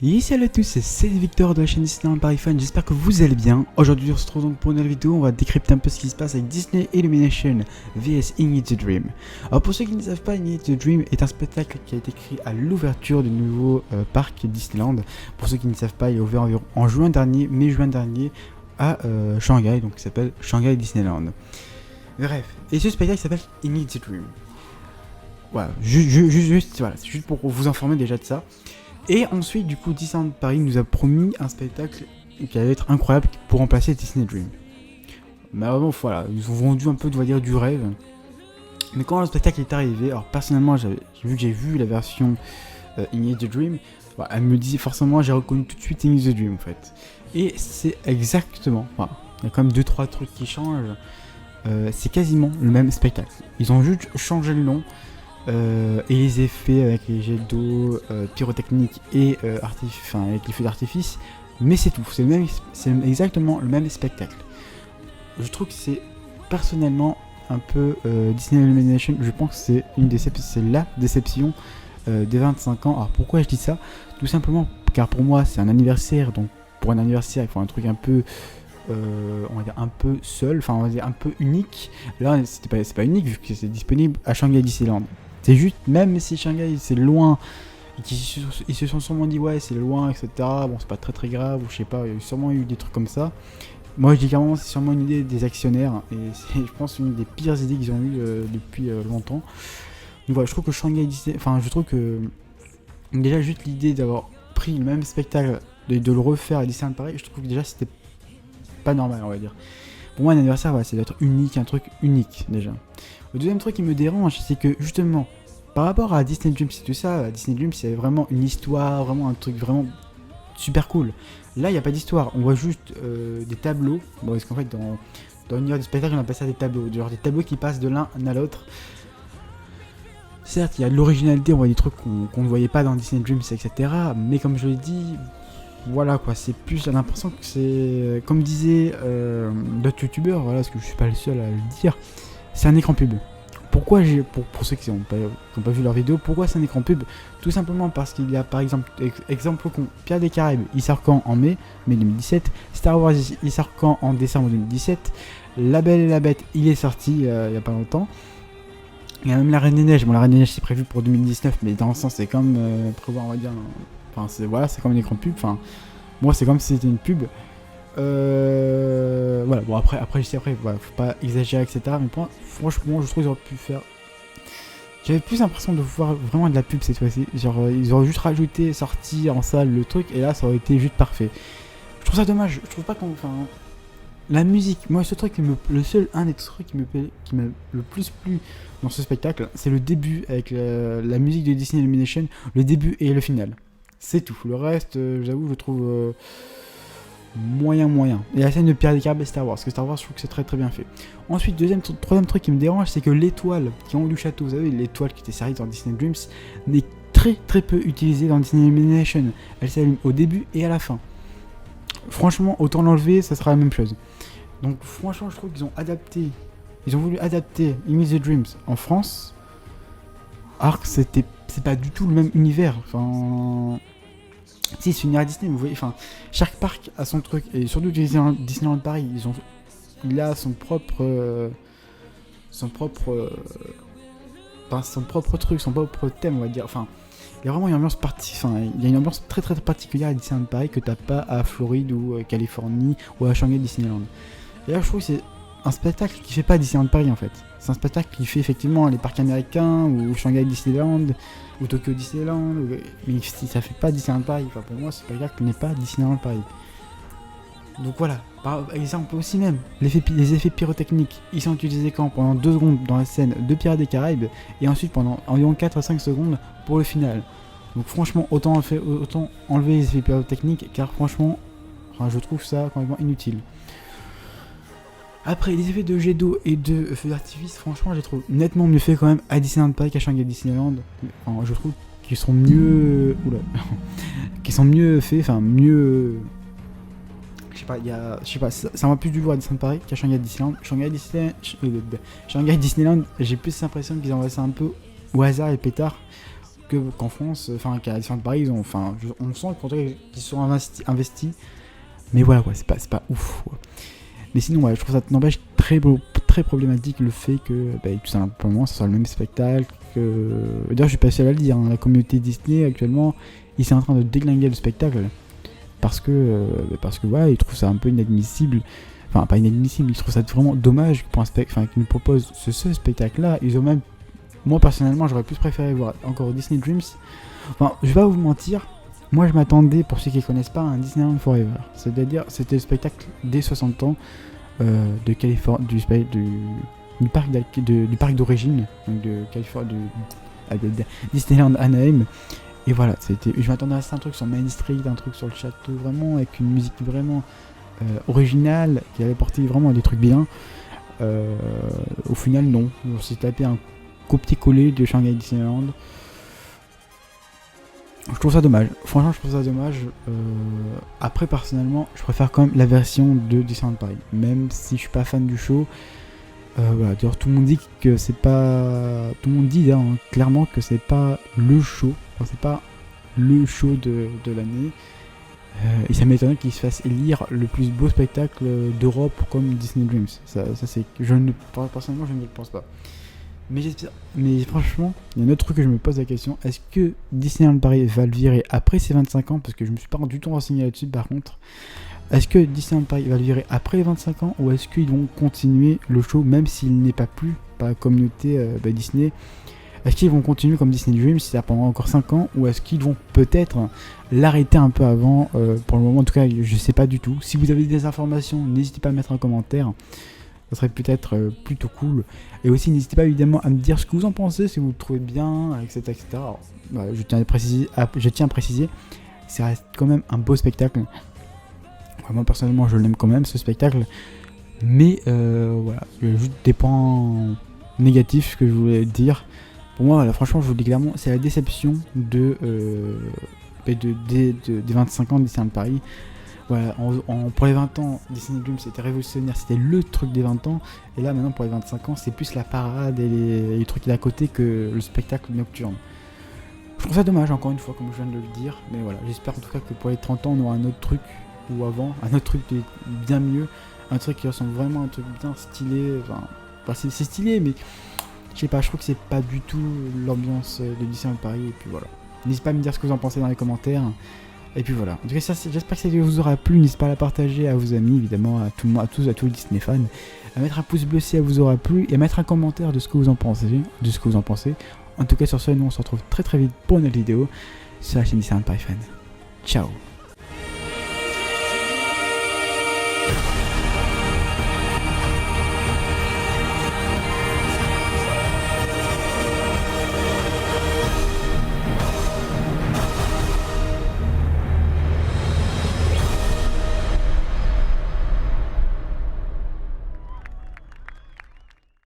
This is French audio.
Et salut à tous, c'est Victor de la chaîne Disneyland Paris Fan, j'espère que vous allez bien. Aujourd'hui on se retrouve donc pour une nouvelle vidéo, on va décrypter un peu ce qui se passe avec Disney Illumination vs In It a Dream. Alors pour ceux qui ne savent pas, In It a Dream est un spectacle qui a été créé à l'ouverture du nouveau parc Disneyland. Pour ceux qui ne savent pas, il est ouvert environ en juin dernier, mai-juin dernier à Shanghai, donc il s'appelle Shanghai Disneyland. Bref, et ce spectacle s'appelle In It a Dream. Voilà, juste pour vous informer déjà de ça. Et ensuite, du coup, Disneyland Paris nous a promis un spectacle qui allait être incroyable pour remplacer Disney Dream. Mais vraiment, voilà, ils ont vendu un peu, on va dire, du rêve. Mais quand le spectacle est arrivé, alors personnellement, j'ai vu la version In It a Dream, voilà, elle me dit, forcément, j'ai reconnu tout de suite In It a Dream, en fait. Et c'est exactement, voilà, il y a quand même 2-3 trucs qui changent. C'est quasiment le même spectacle. Ils ont juste changé le nom. Et les effets avec les jets d'eau, pyrotechniques et avec les feux d'artifice, mais c'est tout, c'est exactement le même spectacle. Je trouve que c'est personnellement un peu Disney Illumination, je pense que c'est la déception des 25 ans. Alors pourquoi je dis ça? Tout simplement car pour moi c'est un anniversaire, donc pour un anniversaire il faut un truc un peu on va dire un peu seul, enfin on va dire un peu unique. Là c'est pas unique vu que c'est disponible à Shanghai Disneyland. C'est juste, même si Shanghai c'est loin, ils se sont sûrement dit ouais c'est loin, etc. Bon c'est pas très grave, ou je sais pas, il y a sûrement eu des trucs comme ça. Moi je dis carrément c'est sûrement une idée des actionnaires, et c'est je pense une des pires idées qu'ils ont eues depuis longtemps. Donc voilà, je trouve que Shanghai Disney, enfin je trouve que déjà juste l'idée d'avoir pris le même spectacle, de le refaire à Disneyland Paris, je trouve que déjà c'était pas normal, on va dire. Pour moi un anniversaire c'est d'être unique, un truc unique déjà. Le deuxième truc qui me dérange, c'est que justement, par rapport à Disney Dreams et tout ça, Disney Dreams c'est vraiment une histoire, vraiment un truc vraiment super cool. Là, il n'y a pas d'histoire, on voit juste des tableaux. Bon, parce qu'en fait, dans l'univers du spectacle, on appelle ça des tableaux, genre des tableaux qui passent de l'un à l'autre. Certes, il y a de l'originalité, on voit des trucs qu'on ne voyait pas dans Disney Dreams, etc. Mais comme je l'ai dit, voilà quoi, c'est plus l'impression que c'est, comme disaient d'autres youtubeurs, voilà, parce que je suis pas le seul à le dire, c'est un écran pub. Pourquoi pour ceux qui n'ont pas vu leur vidéo, pourquoi c'est un écran pub? Tout simplement parce qu'il y a par exemple Pirates des Caraïbes, il sort quand en mai 2017, Star Wars il sort quand en décembre 2017, La Belle et la Bête il est sorti il y a pas longtemps. Il y a même la Reine des Neiges, bon la Reine des Neiges c'est prévu pour 2019, mais dans le sens c'est comme prévoir, on va dire, enfin c'est comme un écran pub, enfin moi c'est comme si c'était une pub. Voilà, bon après voilà, faut pas exagérer, etc. Mais franchement, je trouve qu'ils auraient pu faire. J'avais plus l'impression de voir vraiment de la pub cette fois-ci. Genre, ils auraient juste rajouté, sorti en salle le truc, et là, ça aurait été juste parfait. Je trouve ça dommage. Je trouve pas qu'on. Enfin, la musique, moi, un des trucs qui m'a le plus plu dans ce spectacle, c'est le début avec la musique de Disney Illumination, le début et le final. C'est tout. Le reste, j'avoue, je trouve. Moyen. Et la scène de Pirates des Caraïbes et Star Wars, parce que Star Wars je trouve que c'est très bien fait. Ensuite, troisième truc qui me dérange, c'est que l'étoile qui est en haut du château, vous savez, l'étoile qui était servie dans Disney Dreams, n'est très peu utilisée dans Disney Illumination. Elle s'allume au début et à la fin. Franchement, autant l'enlever, ça sera la même chose. Donc franchement, je trouve qu'ils ont voulu adapter In It a Dreams en France, alors que c'est pas du tout le même univers. Enfin, si c'est une univers Disney, vous voyez, enfin, chaque parc a son truc, et surtout Disneyland Paris, il a son propre truc, son propre thème, on va dire. Enfin, il y a vraiment une ambiance il y a une ambiance très particulière à Disneyland Paris que t'as pas à Floride ou Californie ou à Shanghai Disneyland. Et là, je trouve que c'est un spectacle qui fait pas Disneyland Paris en fait. C'est un spectacle qui fait effectivement les parcs américains ou Shanghai Disneyland ou Tokyo Disneyland, mais si ça fait pas Disneyland Paris, enfin pour moi ce spectacle n'est pas Disneyland Paris. Donc voilà, par exemple aussi même, les effets pyrotechniques, ils sont utilisés pendant 2 secondes dans la scène de Pirates des Caraïbes, et ensuite pendant environ 4 à 5 secondes pour le final. Donc franchement, autant enlever les effets pyrotechniques, car franchement, je trouve ça complètement inutile. Après, les effets de jet d'eau et de feux d'artifice, franchement, je les trouve nettement mieux faits quand même à Disneyland Paris qu'à Shanghai Disneyland. Enfin, je trouve qu'ils sont mieux... qu'ils sont mieux faits, enfin mieux... Je sais pas, ça m'a plus du lourd à Disneyland Paris qu'à Shanghai Disneyland. Shanghai Disneyland, j'ai plus l'impression qu'ils envoient ça un peu au hasard et pétard. qu'en France, enfin qu'à Disneyland Paris, on sent qu'ils sont investis, mais voilà quoi, c'est pas ouf quoi. Mais sinon, ouais, je trouve ça n'empêche très problématique le fait que tout simplement ça soit le même spectacle. D'ailleurs, je suis pas seul à le dire, hein, la communauté Disney actuellement, ils sont en train de déglinguer le spectacle parce que voilà, ils trouvent ça un peu inadmissible. Enfin, pas inadmissible, ils trouvent ça vraiment dommage pour un spectacle, qu'ils nous proposent ce spectacle-là. Ils ont même, moi personnellement, j'aurais plus préféré voir encore Disney Dreams. Enfin, je vais pas vous mentir. Moi, je m'attendais, pour ceux qui ne connaissent pas, à un Disneyland Forever. C'est-à-dire, c'était le spectacle des 60 ans de Californie, du parc d'origine, donc de Californie, de Disneyland Anaheim. Et voilà, je m'attendais à ça, un truc sur Main Street, un truc sur le château, vraiment, avec une musique vraiment originale, qui allait porter vraiment des trucs bien. Au final, non. On s'est tapé un copier-coller de Shanghai Disneyland. Je trouve ça dommage, franchement je trouve ça dommage. Après personnellement je préfère quand même la version de Disneyland Paris, même si je suis pas fan du show. Voilà, d'ailleurs tout le monde dit que c'est pas, tout le monde dit hein, clairement que c'est pas le show, c'est pas le show de l'année. Et ça m'étonnerait qu'il se fasse élire le plus beau spectacle d'Europe comme Disney Dreams. Ça c'est, personnellement je ne le pense pas. Mais franchement, il y a un autre truc que je me pose la question. Est-ce que Disneyland Paris va le virer après ses 25 ans? Parce que je me suis pas du tout renseigné là-dessus par contre. Est-ce que Disneyland Paris va le virer après les 25 ans? Ou est-ce qu'ils vont continuer le show même s'il n'est pas plus par la communauté Disney? Est-ce qu'ils vont continuer comme Disney Dreams si ça pendant encore 5 ans? Ou est-ce qu'ils vont peut-être l'arrêter un peu avant? Pour le moment en tout cas je sais pas du tout. Si vous avez des informations, n'hésitez pas à mettre un commentaire. Ça serait peut-être plutôt cool. Et aussi, n'hésitez pas évidemment à me dire ce que vous en pensez, si vous le trouvez bien, etc. etc. Alors, voilà, je tiens à préciser, ça reste quand même un beau spectacle. Moi, personnellement, je l'aime quand même, ce spectacle. Mais voilà, il y a juste des points négatifs que je voulais dire. Pour moi, voilà, franchement, je vous le dis clairement, c'est la déception des 25 ans de Disneyland Paris. Voilà, pour les 20 ans, Disney Dreams c'était révolutionnaire, c'était le truc des 20 ans. Et là maintenant pour les 25 ans, c'est plus la parade et les trucs d'à côté que le spectacle nocturne. Je trouve ça dommage encore une fois comme je viens de le dire. Mais voilà, j'espère en tout cas que pour les 30 ans on aura un autre truc, ou avant, un autre truc bien mieux. Un truc qui ressemble vraiment à un truc bien stylé. Enfin c'est stylé mais je sais pas, je trouve que c'est pas du tout l'ambiance de Disneyland Paris. Et puis voilà, n'hésitez pas à me dire ce que vous en pensez dans les commentaires. Et puis voilà, en tout cas j'espère que ça vous aura plu, n'hésitez pas à la partager à vos amis, évidemment, à tous les Disney fans, à mettre un pouce bleu si ça vous aura plu, et à mettre un commentaire de ce que vous en pensez, En tout cas sur ce, nous on se retrouve très vite pour une autre vidéo sur la chaîne Disneyland Paris Fan. Ciao.